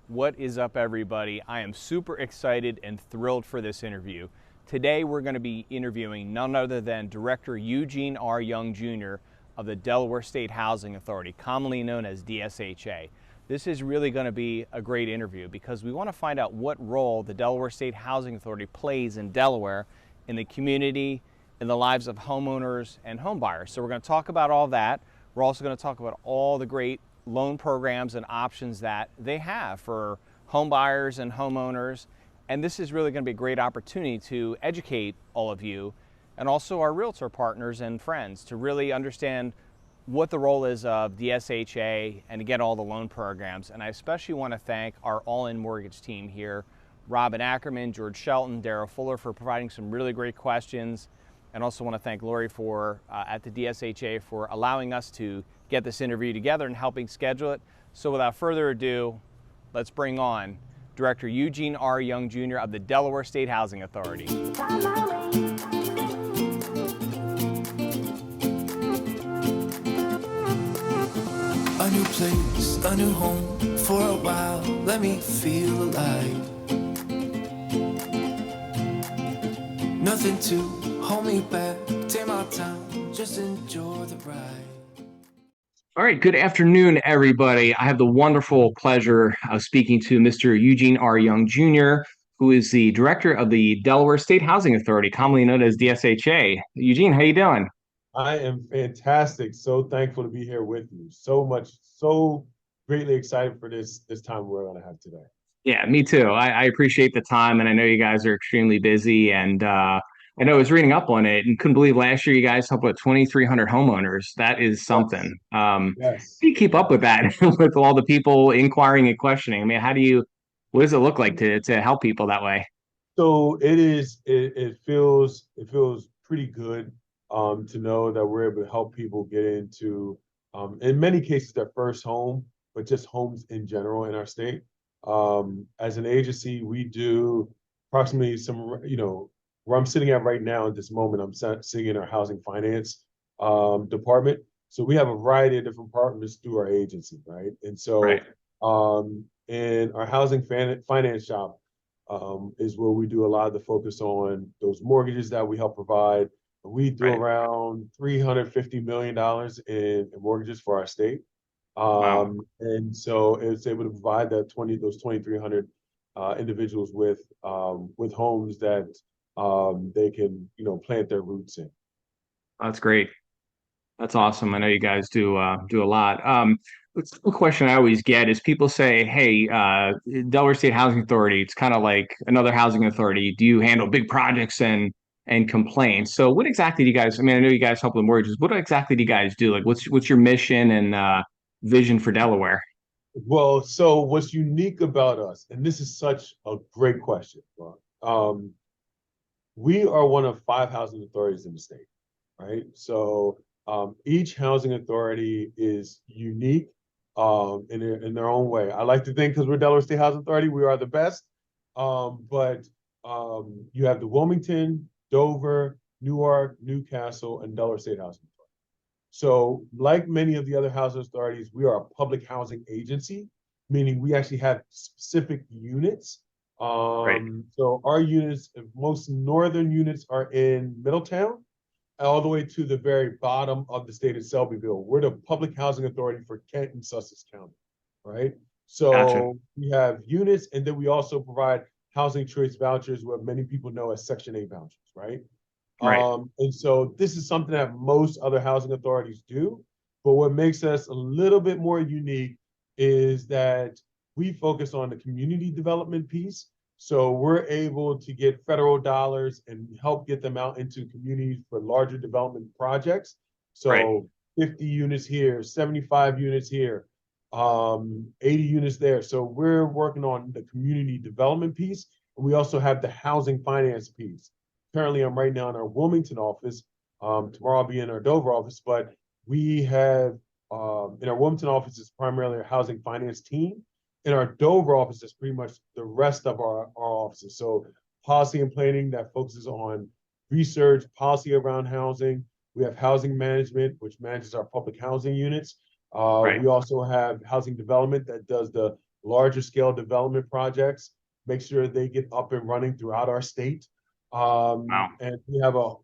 What is up, everybody? I am super excited and thrilled for this interview. Today, we're going to be interviewing none other than Director Eugene R. Young Jr. of the Delaware State Housing Authority, commonly known as DSHA. This is really going to be a great interview because we want to find out what role the Delaware State Housing Authority plays in Delaware, in the community, in the lives of homeowners and home buyers. So we're going to talk about all that. We're also going to talk about all the great loan programs and options that they have for home buyers and homeowners. And this is really going to be a great opportunity to educate all of you and also our realtor partners and friends to really understand what the role is of DSHA and to get all the loan programs. And I especially want to thank our all-in mortgage team here, Robin Ackerman, George Shelton, Darrell Fuller, for providing some really great questions. And also want to thank Lori for at the DSHA for allowing us to get this interview together and helping schedule it. So without further ado, let's bring on Director Eugene R. Young Jr. of the Delaware State Housing Authority. A new place, a new home, for a while, let me feel alive. Nothing to hold me back, take my time, just enjoy the ride. All right, good afternoon, everybody. I have the wonderful pleasure of speaking to Mr. Eugene R. Young Jr., who is the Director of the Delaware State Housing Authority, commonly known as DSHA. Eugene, how you doing? I am fantastic. So thankful to be here with you. So greatly excited for this time we're going to have today. Yeah, me too. I appreciate the time, and I know you guys are extremely busy. And I know I was reading up on it and couldn't believe last year you guys helped with 2,300 homeowners. That is something. How Yes. do you keep up with that with all the people inquiring and questioning? I mean, what does it look like to help people that way? So it feels pretty good to know that we're able to help people get into in many cases their first home, but just homes in general in our state. As an agency, we do approximately where I'm sitting at right now at this moment, sitting in our housing finance department. So we have a variety of different partners through our agency, right? And so Right. in our housing finance shop is where we do a lot of the focus on those mortgages that we help provide. We do Right. around $350 million in mortgages for our state. Wow. And so it's able to provide those 2,300 individuals with homes that they can, plant their roots in. That's great. That's awesome. I know you guys do a lot. A question I always get is people say, "Hey, Delaware State Housing Authority, it's kind of like another housing authority. Do you handle big projects and complaints?" So, what exactly do you guys? I mean, I know you guys help with mortgages. What exactly do you guys do? Like, what's your mission and vision for Delaware? Well, so what's unique about us, and this is such a great question, Ron, we are one of 5 housing authorities in the state, right? So each housing authority is unique in their own way. I like to think because we're Delaware State Housing Authority, we are the best. But you have the Wilmington, Dover, Newark, Newcastle, and Delaware State Housing Authority. So like many of the other housing authorities, we are a public housing agency, meaning we actually have specific units. Right. So our units, most northern units are in Middletown, all the way to the very bottom of the state of Selbyville. We're the public housing authority for Kent and Sussex County, right? Gotcha. So we have units, and then we also provide housing choice vouchers, what many people know as Section 8 vouchers, right? Right. And so this is something that most other housing authorities do. But what makes us a little bit more unique is that we focus on the community development piece. So we're able to get federal dollars and help get them out into communities for larger development projects. Right. So 50 units here, 75 units here, 80 units there. So we're working on the community development piece. And we also have the housing finance piece. Currently, I'm right now in our Wilmington office. Tomorrow I'll be in our Dover office, but we have in our Wilmington office is primarily our housing finance team. In our Dover office is pretty much the rest of our offices. So policy and planning that focuses on research, policy around housing. We have housing management, which manages our public housing units. Right. We also have housing development that does the larger scale development projects, make sure they get up and running throughout our state. Wow. And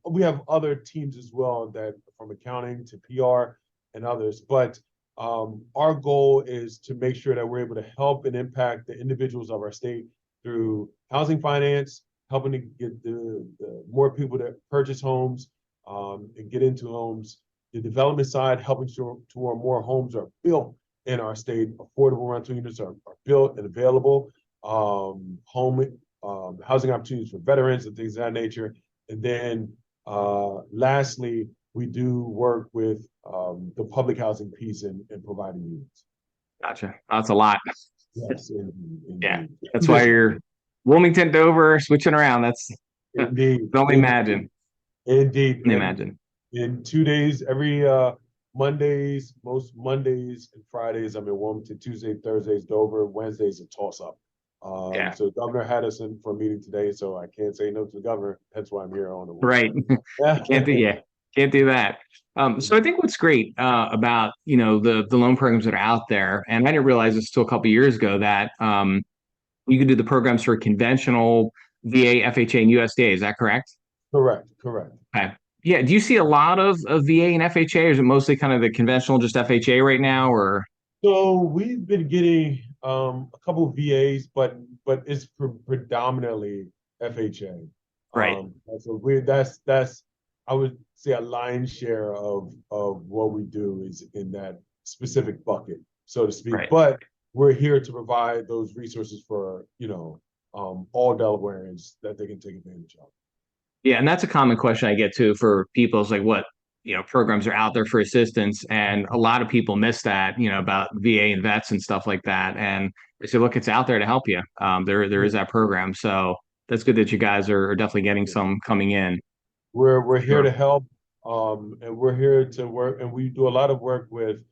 we have other teams as well, that from accounting to PR and others. But our goal is to make sure that we're able to help and impact the individuals of our state through housing finance, helping to get the more people to purchase homes and get into homes. The development side, helping to where more homes are built in our state. Affordable rental units are built and available. Housing opportunities for veterans and things of that nature. And then lastly, we do work with the public housing piece and providing units. Gotcha. That's a lot. Yes, indeed. Yeah. That's why you're Wilmington, Dover, switching around. That's Indeed. can only imagine. Indeed. Can imagine. In 2 days, every Mondays, most Mondays and Fridays, I'm in Wilmington. Tuesday, Thursdays, Dover. Wednesdays, a toss-up. Yeah. So the governor had us in for a meeting today, so I can't say no to the governor. That's why I'm here on the Right. Can't do that. So I think what's great about the loan programs that are out there, and I didn't realize this till a couple of years ago, that you can do the programs for conventional VA, FHA, and USDA. Is that correct? Correct. Okay. Yeah. Do you see a lot of VA and FHA, or is it mostly kind of the conventional, just FHA right now, or? So we've been getting a couple of VAs, but it's predominantly FHA. Right. That's I would say a lion's share of what we do is in that specific bucket, so to speak. Right. But we're here to provide those resources for all Delawareans that they can take advantage of. Yeah, and that's a common question I get too for people, is like, what programs are out there for assistance, and a lot of people miss that, about VA and vets and stuff like that, and they say, look, it's out there to help you. There is that program, so that's good that you guys are definitely getting some coming in. We're here Sure. to help, and we're here to work, and we do a lot of work with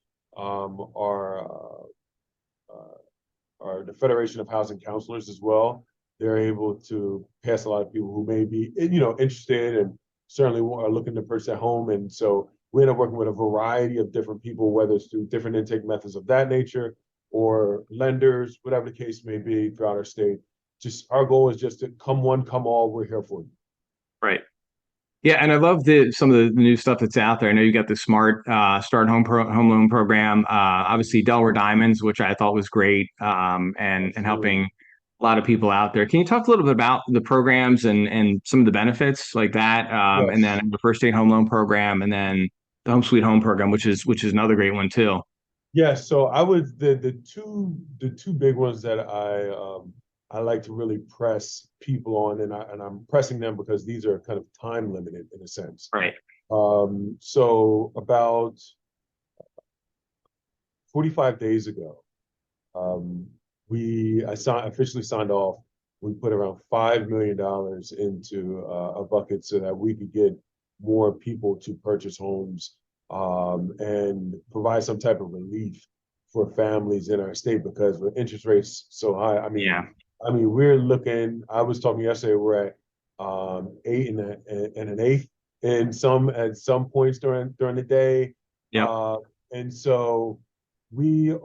the Federation of Housing Counselors as well. They're able to pass a lot of people who may be interested and certainly are looking to purchase a home, and so we end up working with a variety of different people, whether it's through different intake methods of that nature or lenders, whatever the case may be throughout our state. Just our goal is just to come one, come all. We're here for you. Right. Yeah, and I love some of the new stuff that's out there. I know you got the Smart Start home loan program. Obviously, Delaware Diamonds, which I thought was great, and helping a lot of people out there. Can you talk a little bit about the programs and some of the benefits like that, and Yes. then the First Aid Home Loan program, and then the Home Sweet Home program, which is another great one too. Yeah, so I would the two big ones that I like to really press people on, and I'm pressing them because these are kind of time limited in a sense. Right. So about 45 days ago, officially signed off. We put around $5 million into a bucket so that we could get more people to purchase homes and provide some type of relief for families in our state, because with interest rates so high, we're looking. I was talking yesterday. We're at 8 and an eighth at some points during the day. Yep. And so we're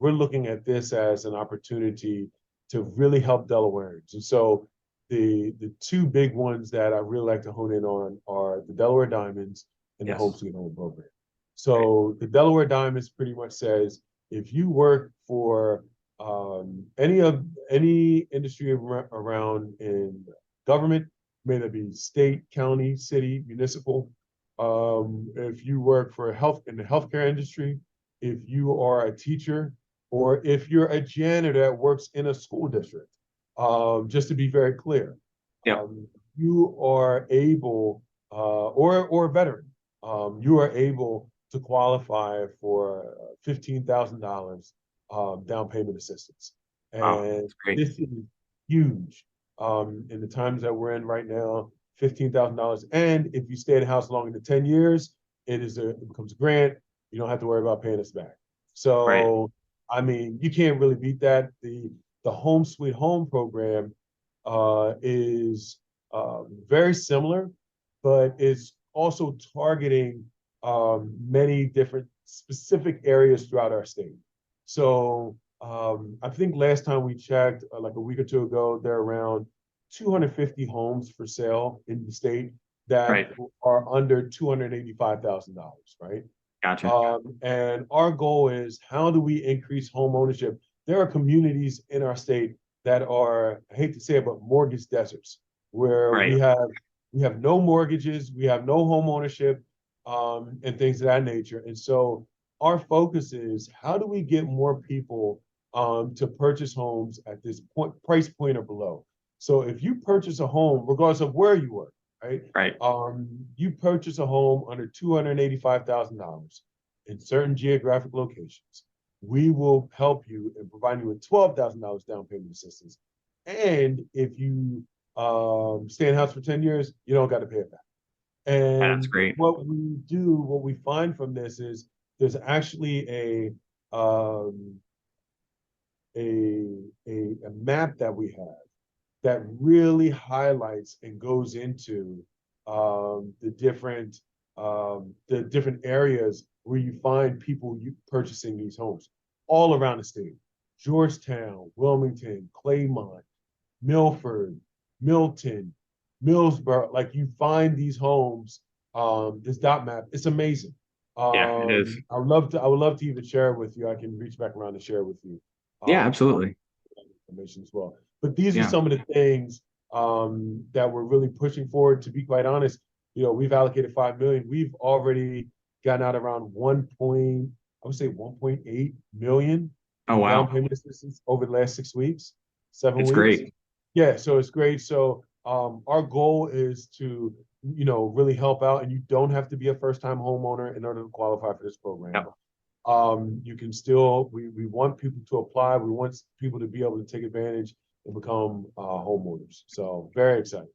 looking at this as an opportunity to really help Delawareans. And so the two big ones that I really like to hone in on are the Delaware Diamonds and the Home Sweet Home program. So the Delaware Diamonds pretty much says, if you work for any industry around in government, may that be state, county, city, municipal, if you work for in the healthcare industry, if you are a teacher, or if you're a janitor that works in a school district, just to be very clear, Yep. You are able, or a veteran, you are able to qualify for $15,000 down payment assistance. And That's great. this is huge in the times that we're in right now. $15,000, and if you stay in the house longer than 10 years, it becomes a grant. You don't have to worry about paying us back. So, Right. you can't really beat that. The Home Sweet Home program is very similar, but it's also targeting many different specific areas throughout our state. So I think last time we checked, like a week or two ago, there are around 250 homes for sale in the state that Right. are under $285,000, right? Gotcha. And our goal is, how do we increase home ownership? There are communities in our state that are, I hate to say it, but mortgage deserts, where Right. we have no mortgages, we have no home ownership, and things of that nature. And so our focus is, how do we get more people to purchase homes at this price point or below? So if you purchase a home, regardless of where you work, right? Right. You purchase a home under $285,000 in certain geographic locations, we will help you and provide you with $12,000 down payment assistance. And if you stay in the house for 10 years, you don't got to pay it back. That's And great. what we find from this is there's actually um, a map that we have that really highlights and goes into the different areas where you find people purchasing these homes all around the state. Georgetown, Wilmington, Claymont, Milford, Milton, Millsboro. Like, you find these homes, this dot map. It's amazing. Yeah, it is. I would love to even share it with you. I can reach back around and share with you Yeah, some absolutely. information as well. But these are Yeah. some of the things that we're really pushing forward. To be quite honest, we've allocated 5 million. We've already gotten out around I would say 1.8 million Oh, in down wow. payment assistance over the last 6 weeks, 7 It's weeks. great. Yeah, so it's great. So our goal is to, really help out, and you don't have to be a first-time homeowner in order to qualify for this program. Yep. You can still, we want people to apply. We want people to be able to take advantage and become homeowners. So very excited.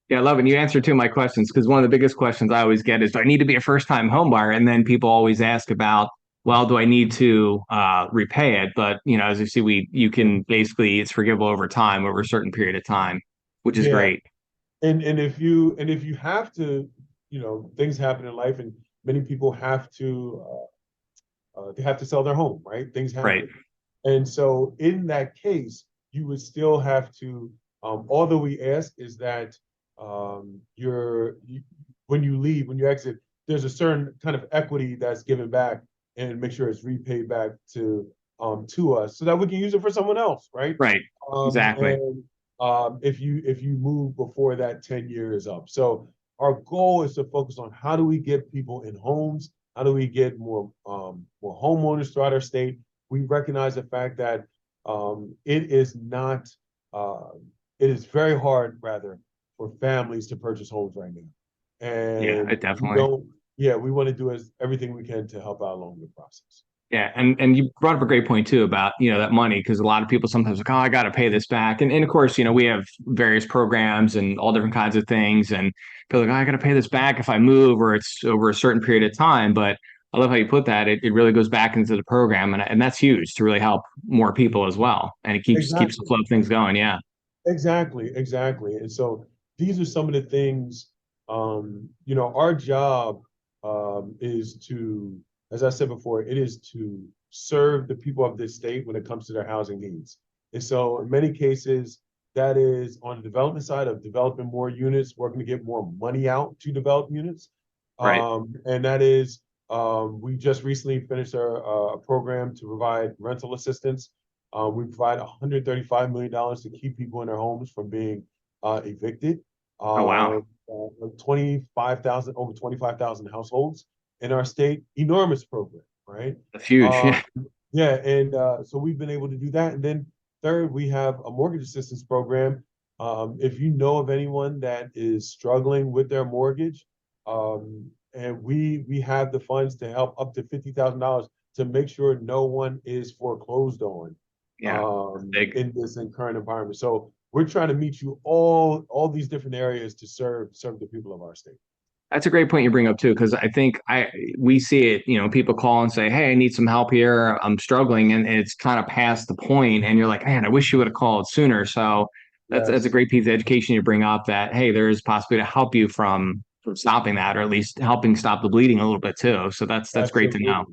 Yeah, I love it. And you answered two of my questions, because one of the biggest questions I always get is, do I need to be a first-time home buyer? And then people always ask about, well, do I need to repay it? But as you see, you can basically, it's forgivable over time, over a certain period of time, which is Yeah, great. and if you have to, things happen in life, and many people have to they have to sell their home, right? Things Right. happen. And so in that case, you would still have to, all that we ask is that when you leave, when you exit, there's a certain kind of equity that's given back, and make sure it's repaid back to us so that we can use it for someone else, right? Right. Exactly. And if you move before that 10 year is up. So our goal is to focus on, how do we get people in homes? How do we get more homeowners throughout our state? We recognize the fact that it is not, it is very hard, rather, for families to purchase homes right now. Yeah, And it we definitely. don't, we want to do everything we can to help out along the process. Yeah, and you brought up a great point too about that money, because a lot of people sometimes like, oh, I got to pay this back, and of course we have various programs and all different kinds of things, and people like, oh, I got to pay this back if I move, or it's over a certain period of time. But I love how you put that. It really goes back into the program, and that's huge to really help more people as well, and it keeps the Exactly. flow of things going. Yeah. Exactly. And so these are some of the things, our job is to, as I said before, it is to serve the people of this state when it comes to their housing needs. And so in many cases, that is on the development side of developing more units, working to get more money out to develop units. Right. And that is, we just recently finished a program to provide rental assistance. We provide $135 million to keep people in their homes from being evicted. Oh, wow. 25,000, over 25,000 households in our state. Enormous program, right? That's huge. Um, Yeah. yeah, and so we've been able to do that. And then third, we have a mortgage assistance program. If you know of anyone that is struggling with their mortgage, and we have the funds to help up to $50,000 to make sure no one is foreclosed on Yeah. Big. in this current environment. So we're trying to meet you all these different areas to serve the people of our state. That's a great point you bring up too, because I think we see it, people call and say, hey, I need some help here. I'm struggling. And it's kind of past the point, and you're like, man, I wish you would have called sooner. So that's a Yes, great piece of education you bring up, that, hey, there is possibility to help you from stopping that, or at least helping stop the bleeding a little bit too. So that's great to know.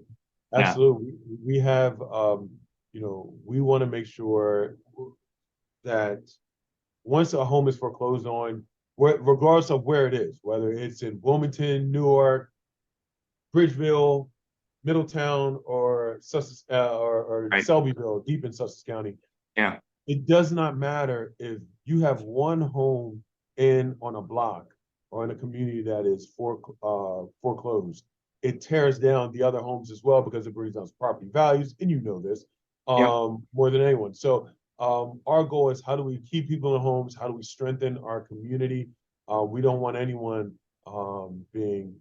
absolutely. Yeah. Absolutely. We have we want to make sure that once a home is foreclosed on, regardless of where it is, whether it's in Wilmington, Newark, Bridgeville, Middletown, or Sussex, or Right. Selbyville, deep in Sussex County, Yeah. it does not matter if you have one home on a block or in a community that is foreclosed. It tears down the other homes as well because it brings down property values, and this Yep. more than anyone. So our goal is, how do we keep people in homes? How do we strengthen our community? We don't want anyone being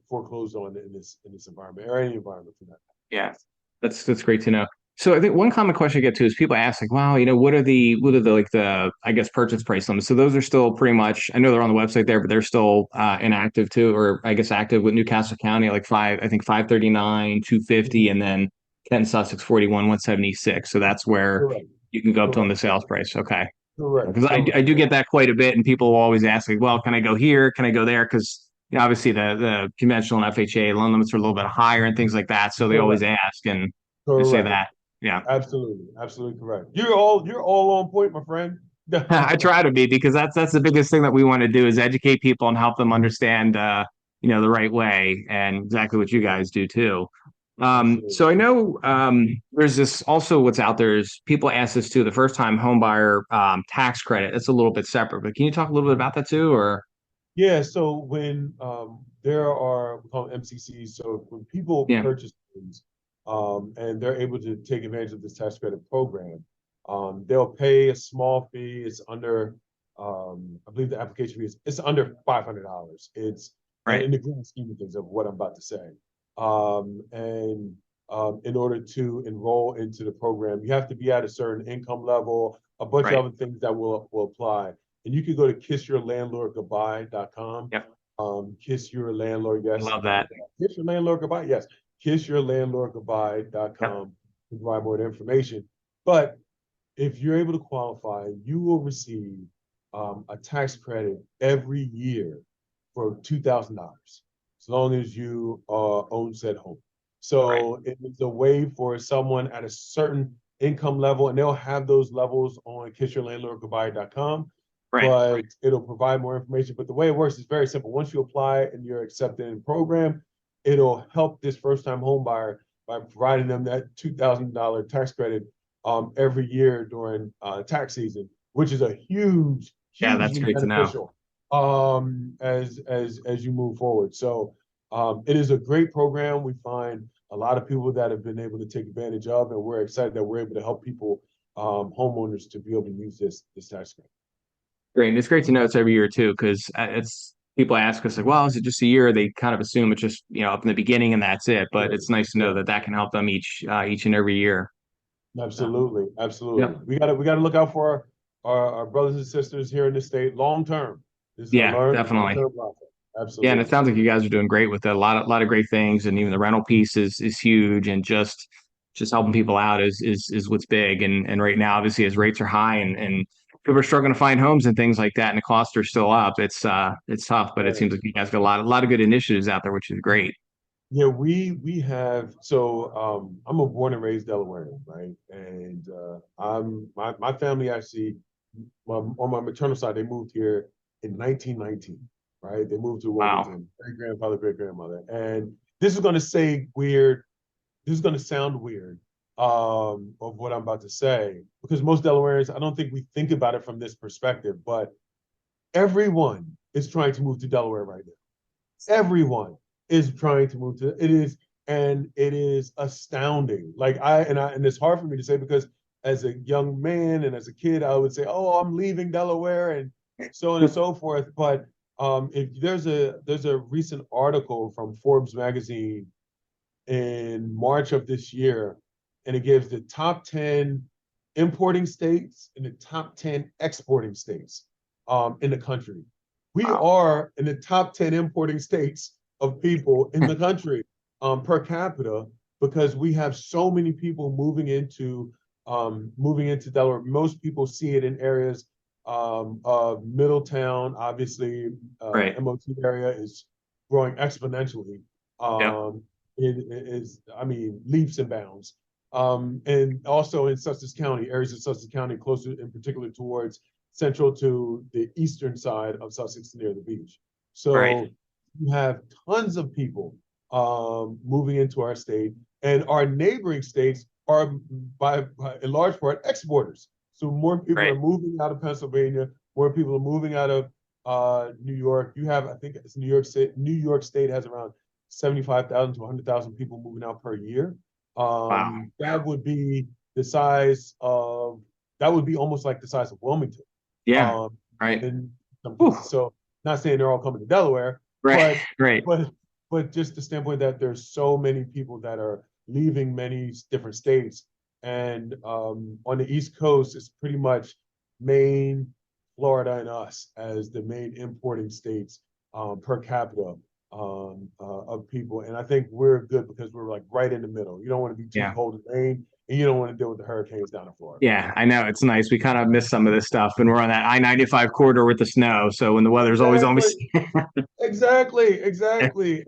foreclosed on in this environment, or any environment for that. Yeah, that's great to know. So I think one common question I get too is people ask like, wow, what are the like the I guess purchase price limits? So those are still pretty much, I know they're on the website there, but they're still inactive too, or I guess active with Newcastle County, like 539, 250, and then Kent Sussex 41, 176. So that's where Correct. you can go up to on Correct. the sales price. Okay. Correct. Because I do get that quite a bit, and people will always ask like, well, can I go here? Can I go there? Because obviously the conventional and FHA loan limits are a little bit higher and things like that. So they always Correct. ask, and I say Correct. that. Yeah. Absolutely. Absolutely correct. You're all on point, my friend. I try to be, because that's the biggest thing that we want to do is educate people and help them understand the right way, and exactly what you guys do too. Absolutely. So I know there's this also, what's out there is people ask this too, the first time home buyer tax credit. That's a little bit separate, but can you talk a little bit about that too? Or Yeah, so when there are, we call them MCCs, so when people yeah, purchase things, and they're able to take advantage of this tax credit program, they'll pay a small fee. It's under, I believe the application fee it's under $500. It's right, in the grand scheme of things of what I'm about to say. And in order to enroll into the program, you have to be at a certain income level, a bunch right. of other things that will apply. And you can go to kissyourlandlordgoodbye.com. Yep. Kiss your landlord, yes. Love that. Kiss your landlord goodbye, yes. Yep. Kissyourlandlordgoodbye.com to provide more information. But if you're able to qualify, you will receive a tax credit every year for $2,000, as long as you own said home. Right. So it is a way for someone at a certain income level, and they'll have those levels on kissyourlandlordgoodbye.com, Right. but it'll provide more information. But the way it works is very simple. Once you apply and you're accepted in the program, it'll help this first-time home buyer by providing them that $2,000 tax credit every year during tax season, which is a Yeah, that's hugely great to know. beneficial as you move forward. So it is a great program. We find a lot of people that have been able to take advantage of, and we're excited that we're able to help people, homeowners, to be able to use this tax credit. Great. And it's great to know it's every year too, because it's people ask us like, well, is it just a year? They kind of assume it's just, up in the beginning and that's it. But Sure, it's nice to know sure. that that can help them each and every year. Absolutely, Yeah. absolutely. We gotta look out for our brothers and sisters here in the state long term. This is a Yeah, long definitely. term process. Yeah, and it Absolutely. sounds like you guys are doing great with it. A lot of great things, and even the rental piece is huge, and just helping people out is what's big. And right now, obviously, as rates are high and people are struggling to find homes and things like that, and the costs are still up. It's tough, but it Right. seems like you guys got a lot of good initiatives out there, which is great. Yeah, we have, so I'm a born and raised Delawarean, right? And my family actually, on my maternal side, they moved here in 1919, right? They moved to Wow. Wilmington, great grandfather, great grandmother. And this is gonna say weird, this is gonna sound weird, of what I'm about to say, because most Delawareans, I don't think we think about it from this perspective, but everyone is trying to move to Delaware right now. Everyone is trying to move to it is astounding. Like and it's hard for me to say, because as a young man and as a kid, I would say, oh, I'm leaving Delaware and so on and so forth. But if there's a recent article from Forbes magazine in March of this year, and it gives the top 10 importing states and the top 10 exporting states in the country. We Wow. are in the top 10 importing states of people in the country, per capita, because we have so many people moving into Delaware. Most people see it in areas of Middletown. Obviously, Right. MOT area is growing exponentially. Yep. It is, I mean, leaps and bounds. And also in Sussex County, areas of Sussex County, closer in particular towards central to the eastern side of Sussex near the beach. Right. So you have tons of people moving into our state, and our neighboring states are by in large part exporters. So more people Right. are moving out of Pennsylvania, more people are moving out of New York. You have, I think it's New York State. New York State has around 75,000 to 100,000 people moving out per year. Wow. That would be the size of, that would be almost like the size of Wilmington. Yeah. Um, Right. in some Whew. cases. So not saying they're all coming to Delaware, Right. but Right. but but just the standpoint that there's so many people that are leaving many different states. And on the East Coast, it's pretty much Maine, Florida, and us as the main importing states per capita of people. And I think we're good because we're like right in the middle. You don't want to be too Yeah. cold and rain, and you don't want to deal with the hurricanes down in Florida. Yeah, I know it's nice. We kind of miss some of this stuff, and we're on that I-95 corridor with the snow. So when the weather's always Exactly. almost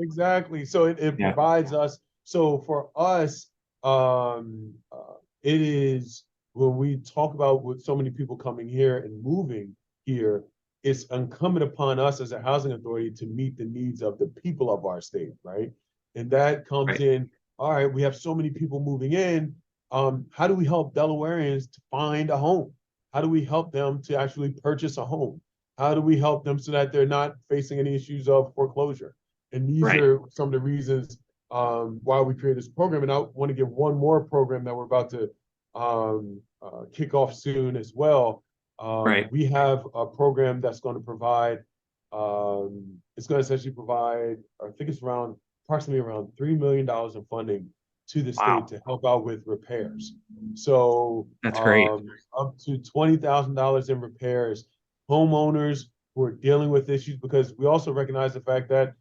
Exactly. So it yeah, provides us. So for us, it is when we talk about with so many people coming here and moving here, it's incumbent upon us as a housing authority to meet the needs of the people of our state, right? And that comes right, in, all right, we have so many people moving in. How do we help Delawareans to find a home? How do we help them to actually purchase a home? How do we help them so that they're not facing any issues of foreclosure? And these right. are some of the reasons why we created this program. And I want to give one more program that we're about to kick off soon as well. Right. We have a program that's going to provide, it's going to essentially provide, I think it's around approximately around $3 million in funding to the state Wow, to help out with repairs. So that's great. up to $20,000 in repairs. Homeowners who are dealing with issues, because we also recognize the fact that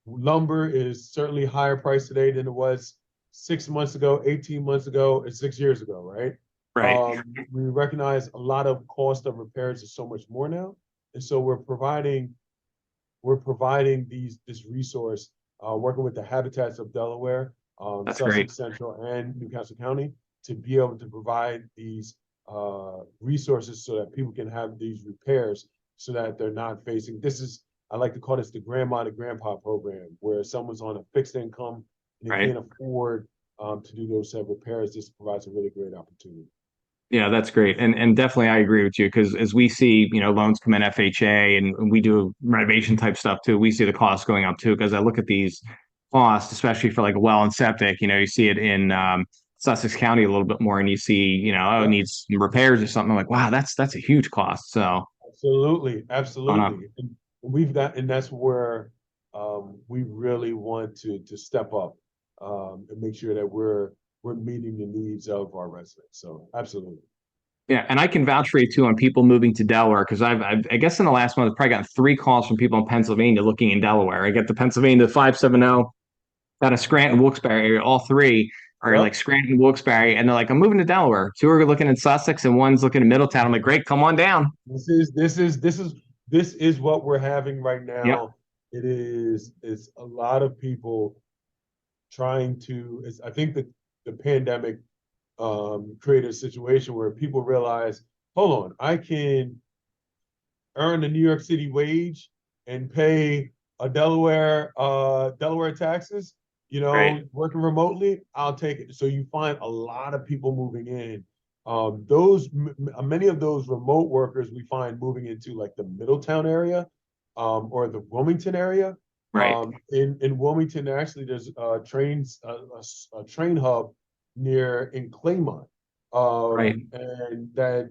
lumber is certainly higher priced today than it was 6 months ago, 18 months ago, and 6 years ago, right? Right, We recognize a lot of cost of repairs is so much more now. And so we're providing this resource, working with the Habitats of Delaware, that's great. Sussex Central, and Newcastle County to be able to provide these resources so that people can have these repairs so that they're not facing, this is, I like to call this the grandma to grandpa program, where someone's on a fixed income and they Right. can't afford to do those set of repairs. This provides a really great opportunity. Yeah, that's great. And definitely I agree with you because as we see, loans come in FHA and we do renovation type stuff too, we see the costs going up too. Because I look at these costs, especially for like a well and septic, you see it in Sussex County a little bit more and you see, oh, it Yep. needs some repairs or something. I'm like, wow, that's a huge cost. So Absolutely, going up. absolutely. And and that's where we really want to step up and make sure that we're meeting the needs of our residents. So absolutely. Yeah, and I can vouch for you too on people moving to Delaware because I guess in the last month I've probably gotten 3 calls from people in Pennsylvania looking in Delaware. I get the Pennsylvania 570 out of Scranton, Wilkes-Barre area. All three are like Yep. Scranton, Wilkes-Barre, and they're like, I'm moving to Delaware. Two are looking in Sussex, and one's looking in Middletown. I'm like, great, come on down. This is what we're having right Yep. now. It's a lot of people trying to, I think that the pandemic created a situation where people realize, hold on, I can earn a New York City wage and pay a Delaware taxes, Right. working remotely, I'll take it. So you find a lot of people moving in. Many of those remote workers we find moving into like the Middletown area, or the Wilmington area. Right. In Wilmington, actually, there's a train hub near in Claymont, Right. and that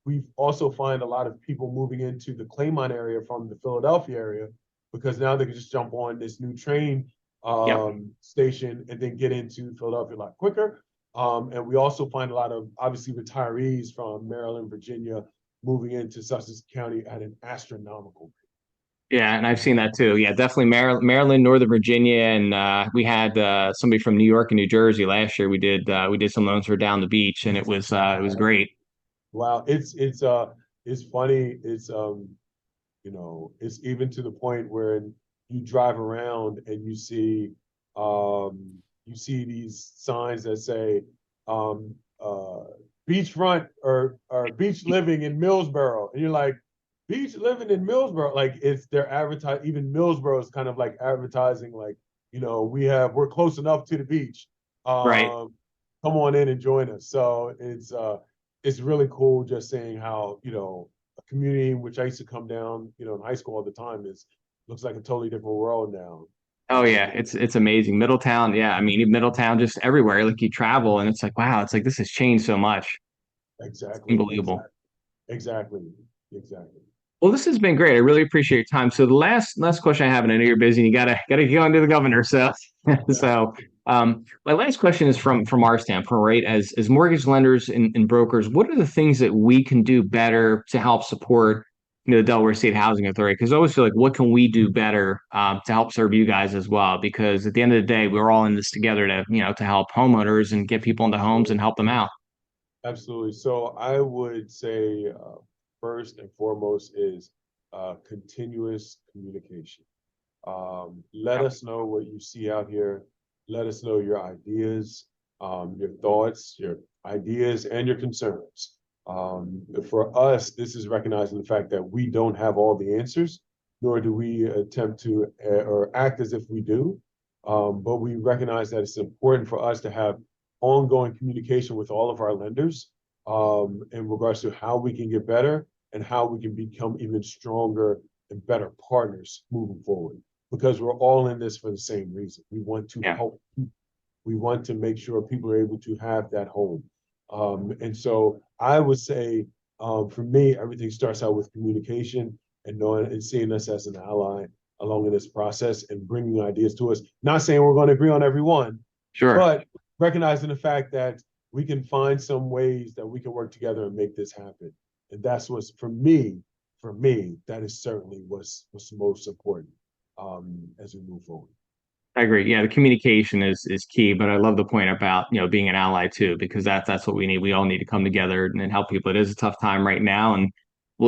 we also find a lot of people moving into the Claymont area from the Philadelphia area because now they can just jump on this new train Yep. station and then get into Philadelphia a lot quicker. And we also find a lot of obviously retirees from Maryland, Virginia, moving into Sussex County at an astronomical rate. Yeah, and I've seen that too. Yeah, definitely Maryland, Northern Virginia, and we had somebody from New York and New Jersey last year. We did some loans for down the beach, and it was great. Wow, it's funny. It's even to the point where you drive around and you see you see these signs that say, um, uh, beachfront or beach living in Millsboro. And you're like, beach living in Millsboro, like they're advertising, even Millsboro is kind of like advertising, like, we're close enough to the beach. Right. Come on in and join us. So it's really cool just seeing how, a community in which I used to come down, in high school all the time looks like a totally different world now. Oh yeah, it's amazing. Middletown, yeah. I mean, Middletown, just everywhere. Like you travel, and it's like, wow, it's like this has changed so much. It's Exactly, unbelievable. exactly, exactly. Well, this has been great. I really appreciate your time. So the last question I have, and I know you're busy, and you gotta go into the governor. So so my last question is from our standpoint, right? As mortgage lenders and brokers, what are the things that we can do better to help support, the Delaware State Housing Authority? Because I always feel like, what can we do better to help serve you guys as well? Because at the end of the day, we're all in this together to to help homeowners and get people into homes and help them out. Absolutely. So I would say first and foremost is continuous communication. Let us know what you see out here. Let us know your ideas, your thoughts, your ideas, and your concerns. For us, this is recognizing the fact that we don't have all the answers, nor do we attempt to or act as if we do. But we recognize that it's important for us to have ongoing communication with all of our lenders in regards to how we can get better and how we can become even stronger and better partners moving forward. Because we're all in this for the same reason. We want to Yeah. help people. We want to make sure people are able to have that home. And so I would say, for me, everything starts out with communication and knowing and seeing us as an ally along in this process and bringing ideas to us. Not saying we're going to agree on every one, Sure. but recognizing the fact that we can find some ways that we can work together and make this happen. And that's what's for me, that is certainly what's most important as we move forward. I agree. Yeah, the communication is key, but I love the point about, being an ally too, because that's what we need. We all need to come together and help people. It is a tough time right now, and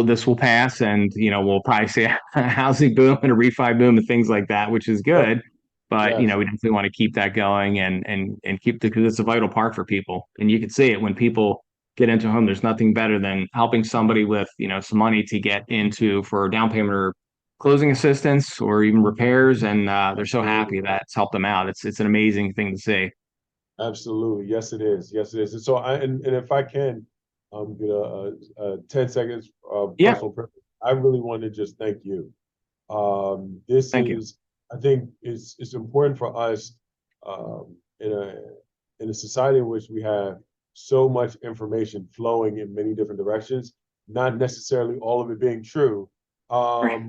this will pass, and we'll probably see a housing boom and a refi boom and things like that, which is Yep. good. But Yes. we definitely want to keep that going and keep because it's a vital part for people. And you can see it when people get into a home. There's nothing better than helping somebody with, some money to get into for down payment or closing assistance or even repairs, and they're so happy that it's helped them out. It's an amazing thing to see. Absolutely. Yes, it is. Yes, it is. And so and if I can get a 10 seconds Yeah, personal privilege, I really want to just thank you. This thank you. is, I think it's important for us um, in a in a society in which we have so much information flowing in many different directions, not necessarily all of it being true, Right.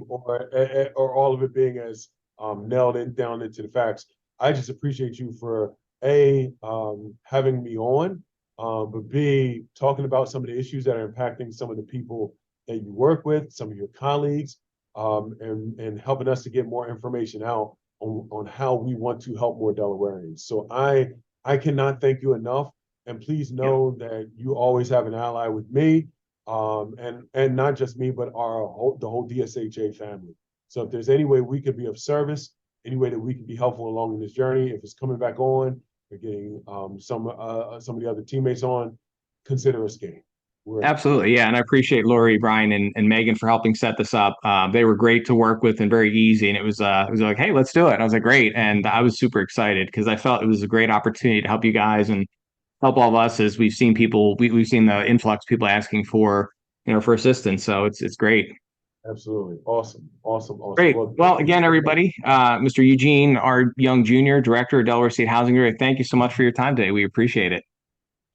or all of it being as nailed in down into the facts. I just appreciate you for having me on, but B, talking about some of the issues that are impacting some of the people that you work with, some of your colleagues, and helping us to get more information out on how we want to help more Delawareans. So I cannot thank you enough. And please Yeah. know that you always have an ally with me, and not just me, but the whole DSHA family. So if there's any way we could be of service, any way that we can be helpful along in this journey, if it's coming back on, we're getting some of the other teammates on, consider us game. Absolutely. Yeah. And I appreciate Lori, Brian, and Megan for helping set this up. They were great to work with and very easy. And it was like, hey, let's do it. And I was like, great. And I was super excited because I felt it was a great opportunity to help you guys and help all of us as we've seen people, we've seen the influx people asking for, for assistance. So it's great. Absolutely. Awesome. Awesome. Awesome. Great. Well, Well, again, everybody, Mr. Eugene R. Young Jr., Director of Delaware State Housing Authority, thank you so much for your time today. We appreciate it.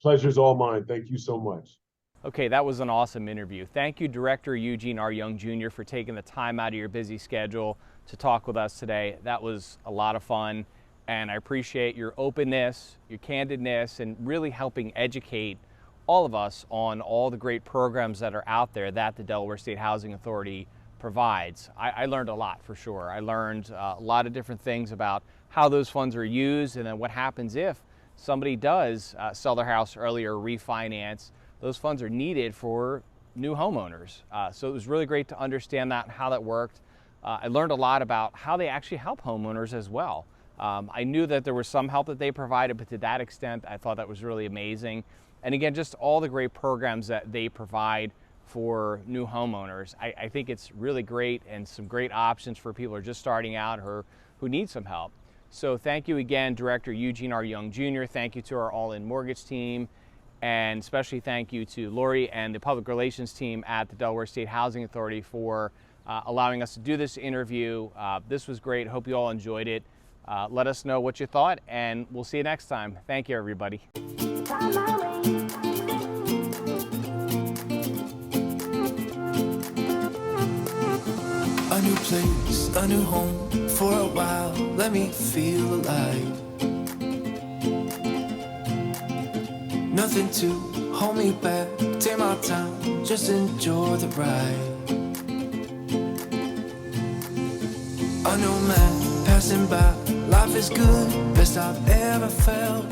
pleasure's all mine. Thank you so much. Okay, that was an awesome interview. Thank you, Director Eugene R. Young Jr., for taking the time out of your busy schedule to talk with us today. That was a lot of fun, and I appreciate your openness, your candidness, and really helping educate all of us on all the great programs that are out there that the Delaware State Housing Authority provides. I learned a lot for sure. I learned a lot of different things about how those funds are used and then what happens if somebody does sell their house early or refinance. Those funds are needed for new homeowners. So it was really great to understand that and how that worked. I learned a lot about how they actually help homeowners as well. I knew that there was some help that they provided, but to that extent, I thought that was really amazing. And again, just all the great programs that they provide for new homeowners. I think it's really great and some great options for people who are just starting out or who need some help. So thank you again, Director Eugene R. Young Jr. Thank you to our All-In Mortgage team. And especially thank you to Lori and the public relations team at the Delaware State Housing Authority for allowing us to do this interview. This was great. Hope you all enjoyed it. Let us know what you thought, and we'll see you next time. Thank you, everybody. A new place, a new home for a while. Let me feel alive. Nothing to hold me back. Take my time, just enjoy the ride. A new man passing by. Life is good, best I've ever felt.